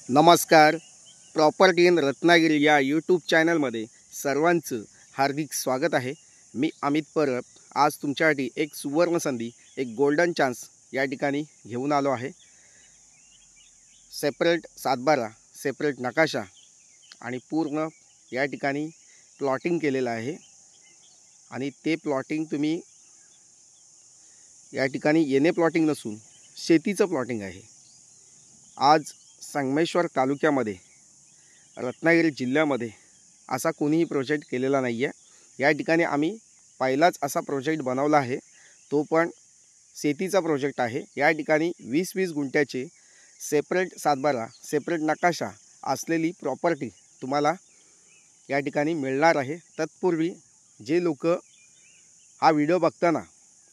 नमस्कार. Property in Ratnagiri या YouTube चॅनलमध्ये सर्वांचं हार्दिक स्वागत आहे. मी अमित परब. आज तुमच्यासाठी एक सुवर्ण संधी, एक गोल्डन चान्स या ठिकाणी घेऊन आलो आहे. सेपरेट सातबारा, सेपरेट नकाशा आणि पूर्ण या ठिकाणी प्लॉटिंग केलेलं आहे. आणि ते प्लॉटिंग तुम्ही या ठिकाणी येणे प्लॉटिंग नसून शेतीचं प्लॉटिंग आहे. आज संगमेश्वर तालुक्यामध्ये रत्नागिरी जिल्ह्यामध्ये असा कोणीही प्रोजेक्ट केलेला नाही आहे. या ठिकाणी आम्ही पहिलाच असा प्रोजेक्ट बनवला आहे, तो पण शेतीचा प्रोजेक्ट आहे. या ठिकाणी 20-20 गुंठ्याचे सेपरेट सातबारा, सेपरेट नकाशा असलेली प्रॉपर्टी तुम्हाला या ठिकाणी मिळणार आहे. तत्पूर्वी जे लोक हा व्हिडिओ बघताना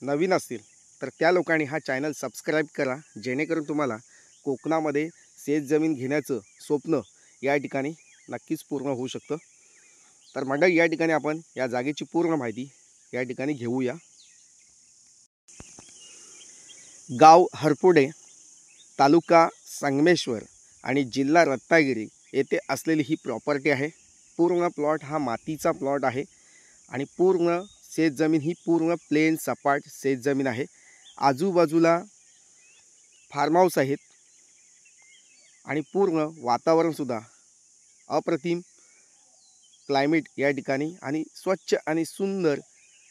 नवीन असतील तर त्या लोकांनी हा चॅनल सबस्क्राईब करा, जेणेकरून तुम्हाला कोकणामध्ये शेत जमीन घेण्याचं स्वप्न या ठिकाणी नक्कीच पूर्ण होऊ शकतं. तर मंडळी, या ठिकाणी आपण या जागेची पूर्ण माहिती या ठिकाणी घेऊया. गाव हरपुडे, तालुका संगमेश्वर आणि जिल्हा रत्नागिरी येथे असलेली ही प्रॉपर्टी आहे. पूर्ण प्लॉट हा मातीचा प्लॉट आहे आणि पूर्ण शेत जमीन ही पूर्ण प्लेन सपाट शेत जमीन आहे. आजूबाजूला फार्म हाऊस आहेत आणि पूर्ण वातावरणसुद्धा अप्रतिम क्लायमेट या ठिकाणी आणि स्वच्छ आणि सुंदर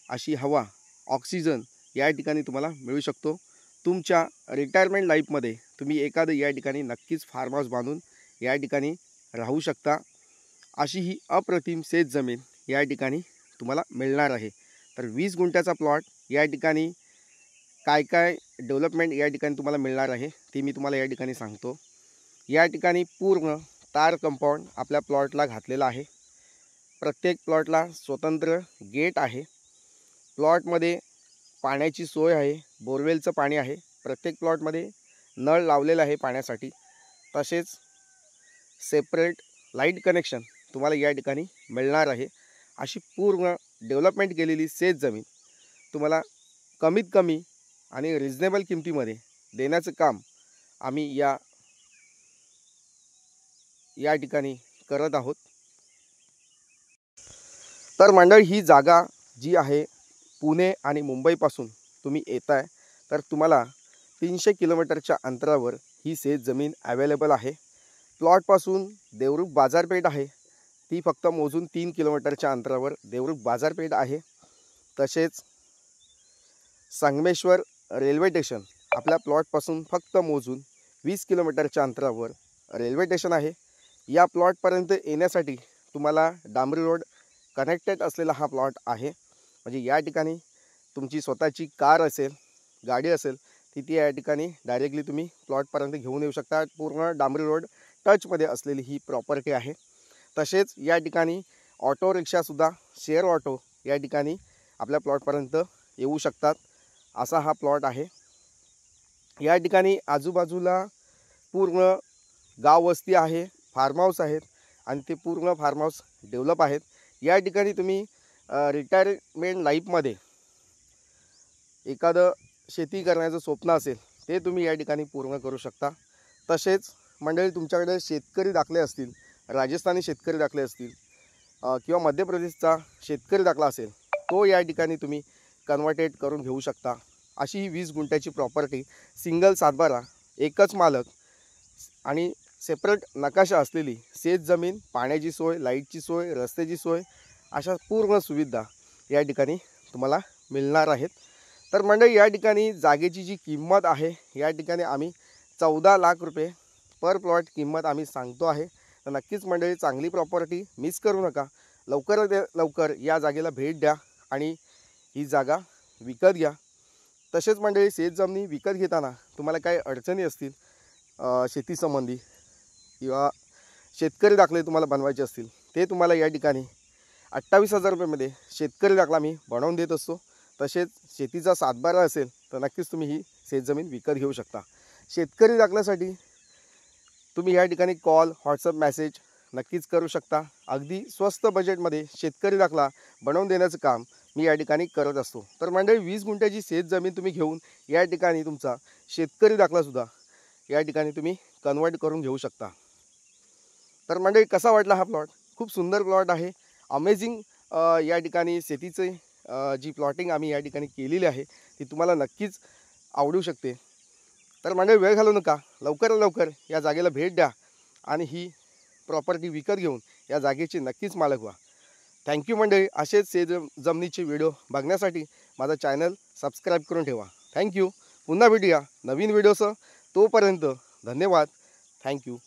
अशी हवा, ऑक्सिजन या ठिकाणी तुम्हाला मिळू शकतो. तुमच्या रिटायरमेंट लाईफमध्ये तुम्ही एखादं या ठिकाणी नक्कीच फार्म हाऊस बांधून या ठिकाणी राहू शकता. अशी ही अप्रतिम शेत जमीन या ठिकाणी तुम्हाला मिळणार आहे. तर 20 गुंठ्याचा प्लॉट या ठिकाणी काय काय डेव्हलपमेंट या ठिकाणी तुम्हाला मिळणार आहे ते मी तुम्हाला या ठिकाणी सांगतो. या ठिकाणी पूर्ण तार कंपाऊंड आपल्या प्लॉटला घातलेला आहे. प्रत्येक प्लॉटला स्वतंत्र गेट आहे. प्लॉटमध्ये पाण्याची सोय आहे, बोरवेलचं पाणी आहे. प्रत्येक प्लॉटमध्ये नळ लावलेला आहे पाण्यासाठी. तसेच सेपरेट लाईट कनेक्शन तुम्हाला या ठिकाणी मिळणार आहे. अशी पूर्ण डेव्हलपमेंट केलेली शेत जमीन तुम्हाला कमीत कमी आणि रिजनेबल किमतीमध्ये देण्याचं काम आम्ही या ठिकाणी करत आहोत. तर मंडळी, ही जागा जी आहे पुणे आणि मुंबईपासून तुम्ही येताय तर तुम्हाला 300 किलोमीटरच्या अंतरावर ही शेत जमीन अवेलेबल आहे. प्लॉटपासून देवरुख बाजारपेठ आहे, ती फक्त मोजून 3 किलोमीटरच्या अंतरावर देवरुख बाजारपेठ आहे. तसेच संगमेश्वर रेल्वे स्टेशन आपल्या प्लॉटपासून फक्त मोजून 20 किलोमीटरच्या अंतरावर रेल्वे स्टेशन आहे. या प्लॉटपर्यंत येण्यासाठी तुम्हाला डांबरी रोड कनेक्टेड असलेला हा प्लॉट आहे. म्हणजे या ठिकाणी तुमची स्वतःची कार असेल, गाडी असेल, ती या ठिकाणी डायरेक्टली तुम्ही प्लॉटपर्यंत घेऊन येऊ शकता. पूर्ण डांबरी रोड टचमध्ये असलेली ही प्रॉपर्टी आहे. तसेच या ठिकाणी ऑटो रिक्षासुद्धा, शेअर ऑटो या ठिकाणी आपल्या प्लॉटपर्यंत येऊ शकतात. असा हा प्लॉट आहे. या ठिकाणी आजूबाजूला पूर्ण गाव वस्ती आहे, फार्म हाऊस आहेत आणि ते पूर्ण फार्म हाऊस डेव्हलप आहेत. या ठिकाणी तुम्ही रिटायरमेंट लाईफमध्ये एखादं शेती करण्याचं स्वप्न असेल ते तुम्ही या ठिकाणी पूर्ण करू शकता. तसेच मंडळी, तुमच्याकडे शेतकरी दाखले असतील, राजस्थानी शेतकरी दाखले असतील किंवा मध्य प्रदेशचा शेतकरी दाखला असेल, तो या ठिकाणी तुम्ही कन्वर्टेड करून घेऊ शकता. अशी ही 20 गुंठ्याची प्रॉपर्टी, सिंगल सातबारा, एकच मालक आणि सेपरेट नकाशा असलेली शेत जमीन, पाण्याची सोय, लाईटची सोय, रस्त्याची सोय, अशा पूर्ण सुविधा या ठिकाणी तुम्हाला मिळणार आहेत. तर मंडळी, या ठिकाणी जागेची जी किंमत आहे, या ठिकाणी आम्ही 14 लाख रुपये पर प्लॉट किंमत आम्ही सांगतो आहे. तर नक्कीच मंडळी, चांगली प्रॉपर्टी मिस करू नका. लवकरात लवकर या जागेला भेट द्या आणि ही जागा विकत घ्या. तसेच मंडळी, शेत जमिनी विकत घेताना तुम्हाला काही अडचणी असतील शेतीसंबंधी किंवा शेतकरी दाखले तुम्हाला बनवायचे असतील, ते तुम्हाला या ठिकाणी 28,000 रुपयेमध्ये शेतकरी दाखला मी बनवून देत असतो. तसेच शेतीचा सातबारा असेल तर नक्कीच तुम्ही ही शेतजमीन विकत घेऊ शकता. शेतकरी दाखल्यासाठी तुम्ही या ठिकाणी कॉल, व्हॉट्सअप मेसेज नक्कीच करू शकता. अगदी स्वस्त बजेटमध्ये शेतकरी दाखला बनवून देण्याचं काम मी या ठिकाणी करत असतो. तर मंडळी, 20 गुंठ्याची शेत जमीन तुम्ही घेऊन या ठिकाणी तुमचा शेतकरी दाखलासुद्धा या ठिकाणी तुम्ही कन्वर्ट करून घेऊ शकता. तर मंडळी कसा वाटला हा प्लॉट? खूप सुंदर प्लॉट आहे. अमेझिंग या ठिकाणी शेतीचे जी प्लॉटिंग आम्ही या ठिकाणी केलेली आहे ती तुम्हाला नक्कीच आवडू शकते. तर मंडळी वेळ घालवू नका, लवकरात लवकर या जागेला भेट द्या आणि ही प्रॉपर्टी विकत घेऊन या जागेचे नक्कीच मालक व्हा. थँक्यू मंडळी. असेच जमिनीचे व्हिडिओ बघण्यासाठी माझा चॅनल सबस्क्राईब करून ठेवा. थँक्यू. पुन्हा भेटूया नवीन व्हिडिओसह. तोपर्यंत धन्यवाद. थँक्यू.